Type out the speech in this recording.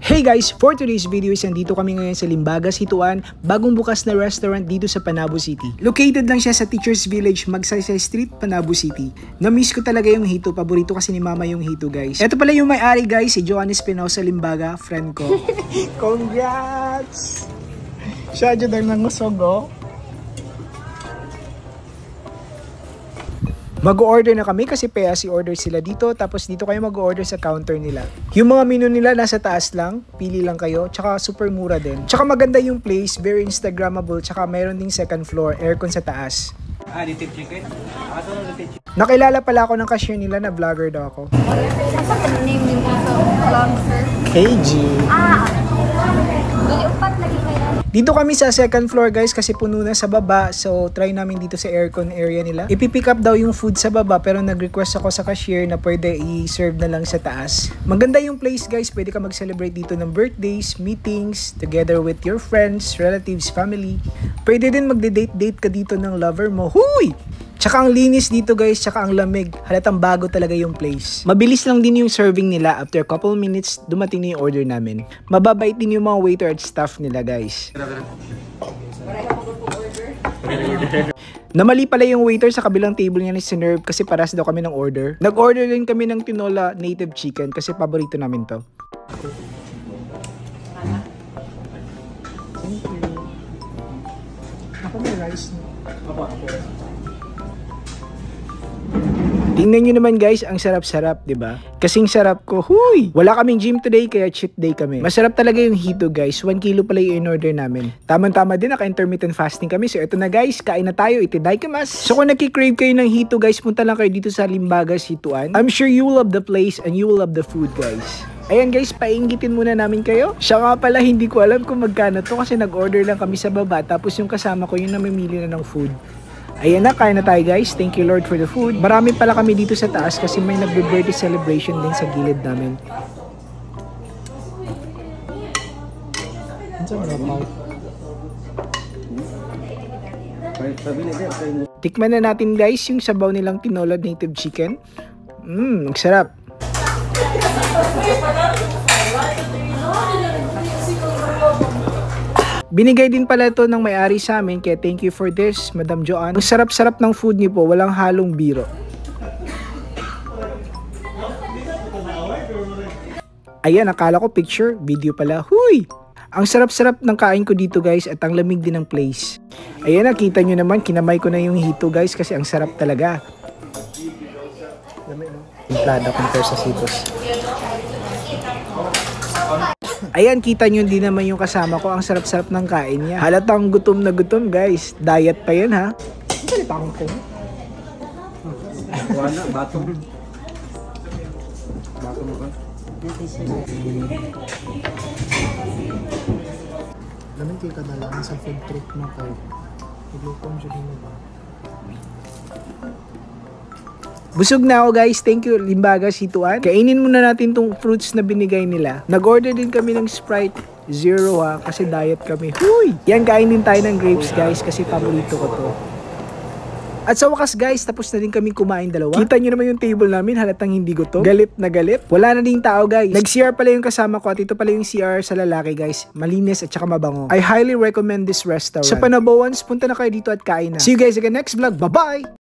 Hey guys, for today's video is nandito kami ngayon sa Limbagas, Hituan, bagong bukas na restaurant dito sa Panabo City. Located lang siya sa Teachers Village, Magsaysay Street, Panabo City. Na-miss ko talaga yung hito, paborito kasi ni mama yung hito guys. Ito pala yung may-ari guys, si Joanne Espinosa Limbaga, friend ko. Congrats! Siya dyan ang nangusogo. Mag-order na kami kasi payasi order sila dito, tapos dito kayo mag-order sa counter nila. Yung mga menu nila nasa taas lang, pili lang kayo, tsaka super mura din. Tsaka maganda yung place, very instagrammable, tsaka mayroon ding second floor, aircon sa taas. Native chicken? Nakilala pala ako ng cashier nila na vlogger daw ako. Asa ka name din mo sa vlog, sir? KG. Dili upat lagi kayo. Dito kami sa second floor guys kasi puno na sa baba, so try namin dito sa aircon area nila. Ipipick up daw yung food sa baba pero nag-request ako sa cashier na pwede i-serve na lang sa taas. Maganda yung place guys, pwede ka mag-celebrate dito ng birthdays, meetings, together with your friends, relatives, family. Pwede din magde-date-date ka dito ng lover mo. Huy! Tsaka ang linis dito guys, tsaka ang lamig. Halatang bago talaga yung place. Mabilis lang din yung serving nila. After a couple minutes, dumating na yung order namin. Mababait din yung mga waiter at staff nila guys. Namali pala yung waiter sa kabilang table niya ni sinerve kasi paras daw kami ng order. Nag-order din kami ng tinola native chicken kasi paborito namin to. Thank you. Ako may rice. Tingnan nyo naman guys, ang sarap-sarap, 'di ba? Kasing sarap ko. Huy! Wala kaming gym today kaya cheat day kami. Masarap talaga yung hito guys. 1 kilo pala yung in-order namin. Tama-tama din, naka-intermittent fasting kami. So ito na guys, kain na tayo. Itidaikimasu. So kung nagki-crave kayo ng hito guys, punta lang kayo dito sa Limbagas, Hituan. I'm sure you will love the place and you will love the food guys. Ayan guys, painggitin muna namin kayo. Siya nga pala, hindi ko alam kung magkano to kasi nag-order lang kami sa baba. Tapos yung kasama ko yung namimili na ng food. Ayan na, kain na tayo guys. Thank you Lord for the food. Marami pala kami dito sa taas kasi may nagbe-birthday celebration din sa gilid namin. Tikman na natin guys yung sabaw nilang tinola native chicken. Ang sarap. Binigay din pala ito ng may-ari sa amin, kaya thank you for this, Madam Joanne. Ang sarap-sarap ng food niyo po, walang halong biro. Ayan, akala ko picture, video pala. Huy! Ang sarap-sarap ng kain ko dito guys at ang lamig din ng place. Ayan, nakita nyo naman, kinamay ko na yung hito guys kasi ang sarap talaga. Implada compare sa sitos. Ayan, kita nyo din naman yung kasama ko. Ang sarap-sarap ng kain niya. Halatang gutom na gutom guys. Diet pa yan ha. Ang salita akong kong. Wala, batong. Batong ba? Lamin kayo kadalaan sa food trip mo kayo. Ilukom siya din mo ba? Busog na ako guys. Thank you Limbagas, Hituan. Kainin muna natin tong fruits na binigay nila. Nag-order din kami ng Sprite Zero ha, kasi diet kami. Huy! Yan, kainin tayo ng grapes guys kasi paborito ko to. At sa wakas guys, tapos na din kami kumain dalawa. Kita nyo naman yung table namin, halatang hindi gutom. Galit na galit. Wala na ding tao guys. Nag-CR pala yung kasama ko at ito pala yung CR sa lalaki guys. Malinis at saka mabango. I highly recommend this restaurant. Sa Panabo once, punta na kayo dito at kain na. See you guys again next vlog. Bye-bye!